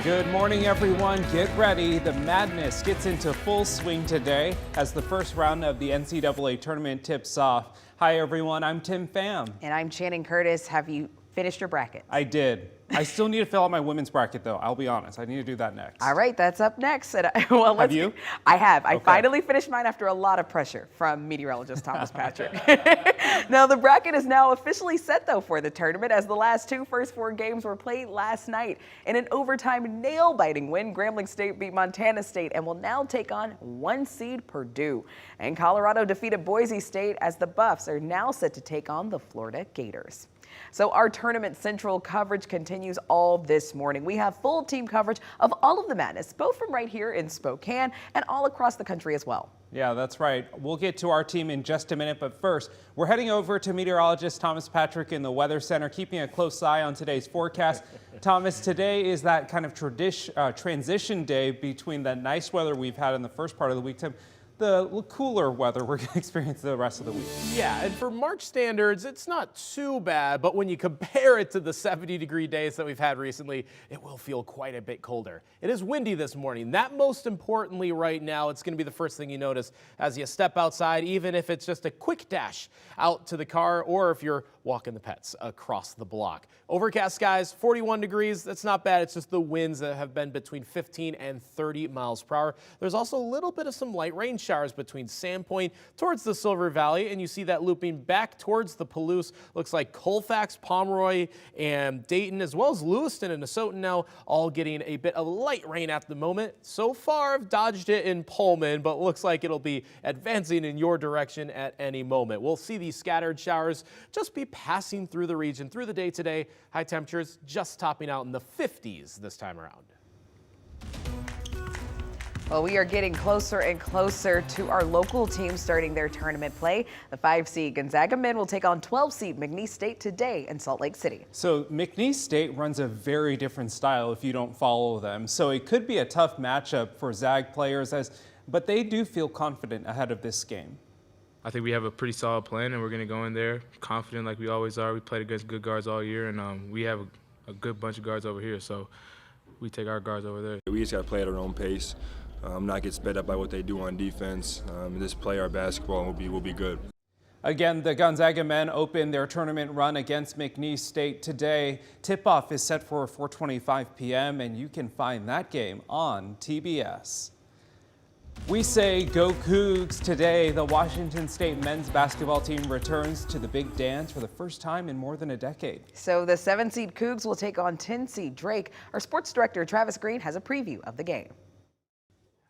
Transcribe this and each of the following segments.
Good morning, everyone. Get ready. The madness gets into full swing today as the first round of the NCAA tournament tips off. Hi, everyone. I'm Tim Pham. And I'm Channing Curtis. Have you finished your bracket? I did. I still need to fill out my women's bracket, though. I'll be honest. I need to do that next. All right, that's up next. Well, have you? I have. I Okay. finally finished mine after a lot of pressure from meteorologist Thomas Patrick. Now, the bracket is now officially set, though, for the tournament, as the last first four games were played last night. In an overtime nail-biting win, Grambling State beat Montana State and will now take on 1 seed Purdue. And Colorado defeated Boise State as the Buffs are now set to take on the Florida Gators. So our Tournament Central coverage continues all this morning. We have full team coverage of all of the madness, both from right here in Spokane and all across the country as well. Yeah, that's right. We'll get to our team in just a minute, but first, we're heading over to meteorologist Thomas Patrick in the Weather Center, keeping a close eye on today's forecast. Thomas, today is that kind of transition day between the nice weather we've had in the first part of the week to the cooler weather we're going to experience the rest of the week. Yeah, and for March standards, it's not too bad, but when you compare it to the 70-degree days that we've had recently, it will feel quite a bit colder. It is windy this morning. That, most importantly right now, it's going to be the first thing you notice as you step outside, even if it's just a quick dash out to the car or if you're walking the pets across the block. Overcast skies, 41 degrees. That's not bad. It's just the winds that have been between 15 and 30 miles per hour. There's also a little bit of some light rain showers between Sandpoint towards the Silver Valley, and you see that looping back towards the Palouse. Looks like Colfax, Pomeroy, and Dayton, as well as Lewiston and Nesoton now all getting a bit of light rain at the moment. So far, I've dodged it in Pullman, but looks like it'll be advancing in your direction at any moment. We'll see these scattered showers just be passing through the region through the day today. High temperatures just topping out in the 50s this time around. Well, we are getting closer and closer to our local team starting their tournament play. The 5-seed Gonzaga men will take on 12-seed McNeese State today in Salt Lake City. So McNeese State runs a very different style if you don't follow them. So it could be a tough matchup for Zag players, but they do feel confident ahead of this game. I think we have a pretty solid plan, and we're going to go in there confident like we always are. We played against good guards all year, and we have a good bunch of guards over here, so we take our guards over there. We just got to play at our own pace, not get sped up by what they do on defense, just play our basketball, and we'll be good. Again, the Gonzaga men open their tournament run against McNeese State today. Tip-off is set for 4:25 p.m., and you can find that game on TBS. We say go Cougs today. The Washington State men's basketball team returns to the big dance for the first time in more than a decade. So the 7-seed Cougs will take on 10-seed Drake. Our sports director, Travis Green, has a preview of the game.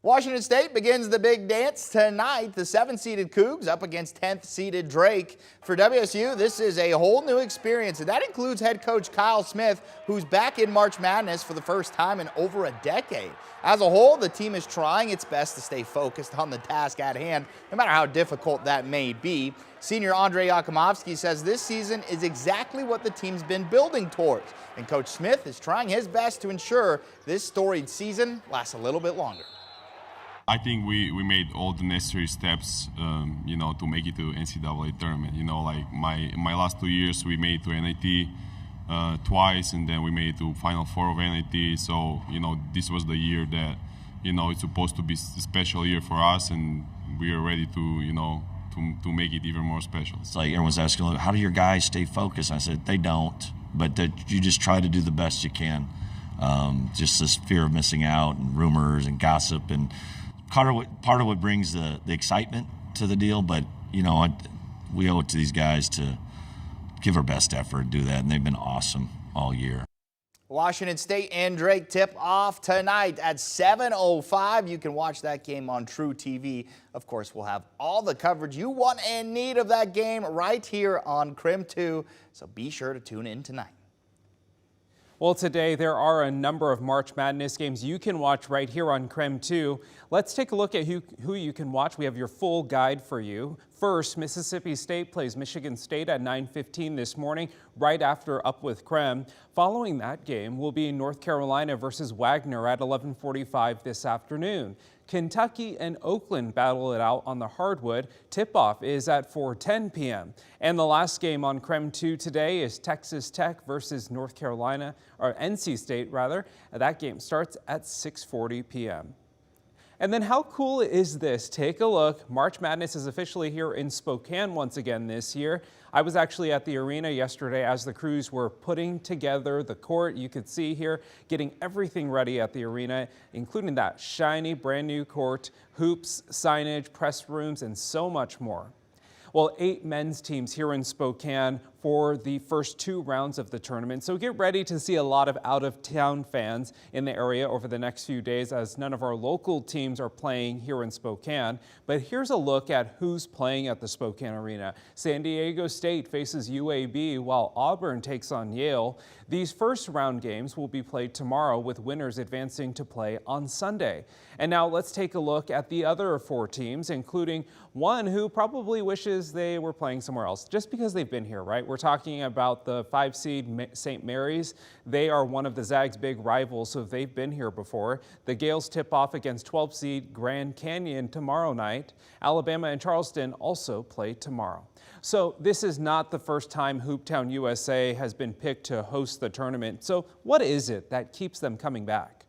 Washington State begins the big dance tonight. The 7-seeded Cougs up against 10th-seeded Drake. For WSU, this is a whole new experience, and that includes head coach Kyle Smith, who's back in March Madness for the first time in over a decade. As a whole, the team is trying its best to stay focused on the task at hand, no matter how difficult that may be. Senior Andre Yakumovsky says this season is exactly what the team's been building towards, and Coach Smith is trying his best to ensure this storied season lasts a little bit longer. I think we made all the necessary steps, to make it to NCAA tournament. Like my last 2 years, we made it to NIT twice, and then we made it to Final Four of NIT. So, this was the year that, it's supposed to be a special year for us, and we are ready to make it even more special. It's like everyone's asking, how do your guys stay focused? I said, they don't, but that you just try to do the best you can. Just this fear of missing out and rumors and gossip, and part of what brings the excitement to the deal, but we owe it to these guys to give our best effort and do that, and they've been awesome all year. Washington State and Drake tip off tonight at 7:05. You can watch that game on True TV. Of course, we'll have all the coverage you want and need of that game right here on KREM 2, so be sure to tune in tonight. Well, today there are a number of March Madness games you can watch right here on KREM 2. Let's take a look at who you can watch. We have your full guide for you. first, Mississippi State plays Michigan State at 9:15 this morning, right after Up with KREM. Following that game will be North Carolina versus Wagner at 11:45 this afternoon. Kentucky and Oakland battle it out on the hardwood. Tip-off is at 4:10 p.m. And the last game on KREM 2 today is Texas Tech versus North Carolina, or NC State rather. That game starts at 6:40 p.m. And then how cool is this? Take a look. March Madness is officially here in Spokane once again this year. I was actually at the arena yesterday as the crews were putting together the court. You could see here getting everything ready at the arena, including that shiny brand new court, hoops, signage, press rooms, and so much more. Well, 8 men's teams here in Spokane for the first 2 rounds of the tournament. So get ready to see a lot of out-of-town fans in the area over the next few days, as none of our local teams are playing here in Spokane. But here's a look at who's playing at the Spokane Arena. San Diego State faces UAB while Auburn takes on Yale. These first round games will be played tomorrow, with winners advancing to play on Sunday. And now let's take a look at the other 4 teams, including one who probably wishes they were playing somewhere else, just because they've been here, right? We're talking about the 5 seed St. Mary's. They are one of the Zags' big rivals, so they've been here before. The Gales tip off against 12 seed Grand Canyon tomorrow night. Alabama and Charleston also play tomorrow. So this is not the first time Hooptown USA has been picked to host the tournament. So what is it that keeps them coming back?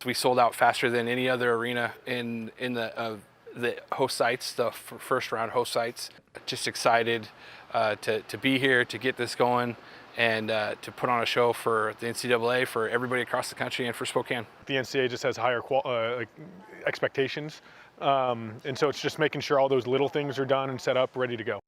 We sold out faster than any other arena in the host sites, the first round host sites. Just excited to be here, to get this going, and to put on a show for the NCAA, for everybody across the country, and for Spokane. The NCAA just has higher expectations, and so it's just making sure all those little things are done and set up, ready to go.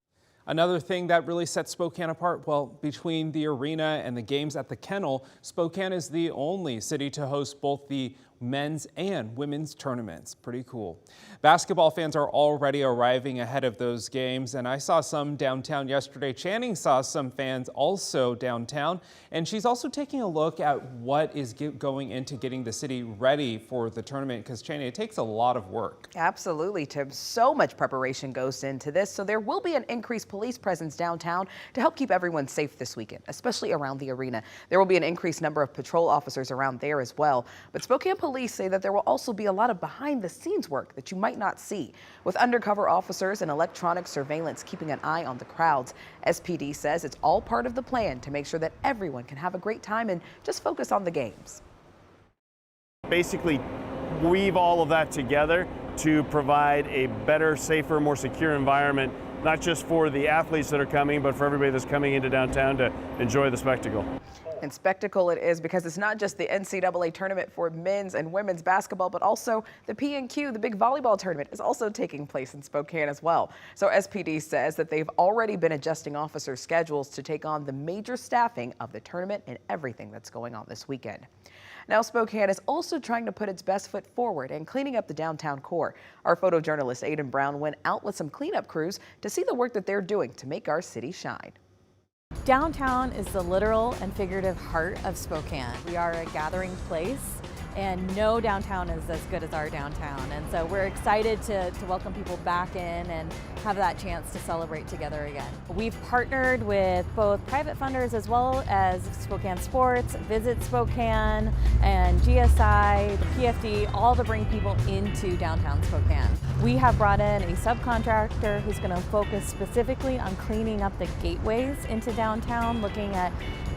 Another thing that really sets Spokane apart, well, between the arena and the games at the Kennel, Spokane is the only city to host both the men's and women's tournaments. Pretty cool. Basketball fans are already arriving ahead of those games, and I saw some downtown yesterday. Channing saw some fans also downtown, and she's also taking a look at what is going into getting the city ready for the tournament, because Channing, it takes a lot of work. Absolutely, Tim. So much preparation goes into this, so there will be an increased police presence downtown to help keep everyone safe this weekend, especially around the arena. There will be an increased number of patrol officers around there as well, but Spokane Police say that there will also be a lot of behind-the-scenes work that you might not see, with undercover officers and electronic surveillance keeping an eye on the crowds. SPD says it's all part of the plan to make sure that everyone can have a great time and just focus on the games. Basically weave all of that together to provide a better, safer, more secure environment, not just for the athletes that are coming, but for everybody that's coming into downtown to enjoy the spectacle. And spectacle it is, because it's not just the NCAA tournament for men's and women's basketball, but also the PNQ, the big volleyball tournament, is also taking place in Spokane as well. So SPD says that they've already been adjusting officer schedules to take on the major staffing of the tournament and everything that's going on this weekend. Now, Spokane is also trying to put its best foot forward and cleaning up the downtown core. Our photojournalist Aiden Brown went out with some cleanup crews to see the work that they're doing to make our city shine. Downtown is the literal and figurative heart of Spokane. We are a gathering place, and no downtown is as good as our downtown. And so we're excited to welcome people back in and have that chance to celebrate together again. We've partnered with both private funders as well as Spokane Sports, Visit Spokane, and GSI, the PFD, all to bring people into downtown Spokane. We have brought in a subcontractor who's going to focus specifically on cleaning up the gateways into downtown, looking at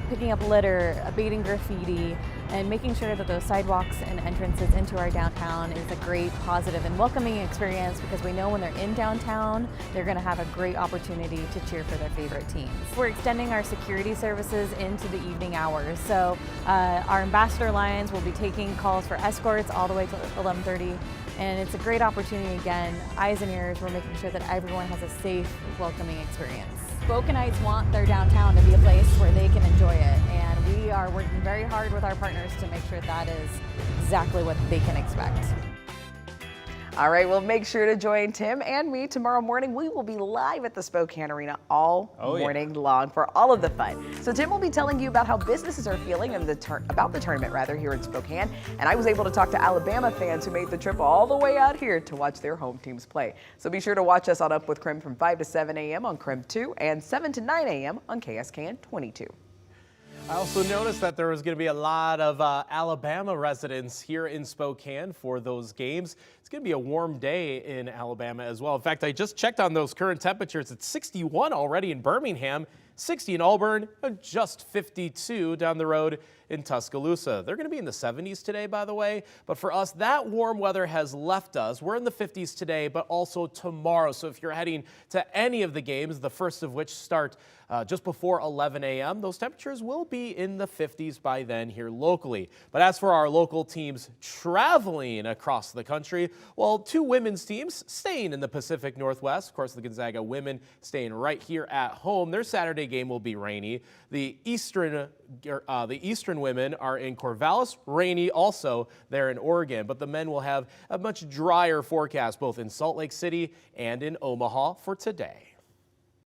picking up litter, abating graffiti, and making sure that those sidewalks and entrances into our downtown is a great, positive, and welcoming experience, because we know when they're in downtown, they're going to have a great opportunity to cheer for their favorite teams. We're extending our security services into the evening hours. So our ambassador lines will be taking calls for escorts all the way to 11:30. And it's a great opportunity, again, eyes and ears. We're making sure that everyone has a safe, welcoming experience. Spokaneites want their downtown to be a place where they can enjoy it, and we are working very hard with our partners to make sure that is exactly what they can expect. All right, well, make sure to join Tim and me tomorrow morning. We will be live at the Spokane Arena all morning long for all of the fun. So Tim will be telling you about how businesses are feeling and about the tournament here in Spokane. And I was able to talk to Alabama fans who made the trip all the way out here to watch their home teams play. So be sure to watch us on Up with KREM from 5 to 7 a.m. on KREM 2 and 7 to 9 a.m. on KSKN 22. I also noticed that there was going to be a lot of Alabama residents here in Spokane for those games. It's going to be a warm day in Alabama as well. In fact, I just checked on those current temperatures. It's 61 already in Birmingham, 60 in Auburn, and just 52 down the road in Tuscaloosa. They're going to be in the 70s today, by the way. But for us, that warm weather has left us. We're in the 50s today, but also tomorrow. So if you're heading to any of the games, the first of which start just before 11 a.m., those temperatures will be in the 50s by then here locally. But as for our local teams traveling across the country, well, 2 women's teams staying in the Pacific Northwest. Of course, the Gonzaga women staying right here at home. Their Saturday game will be rainy. The Eastern women are in Corvallis, rainy also there in Oregon, but the men will have a much drier forecast both in Salt Lake City and in Omaha for today.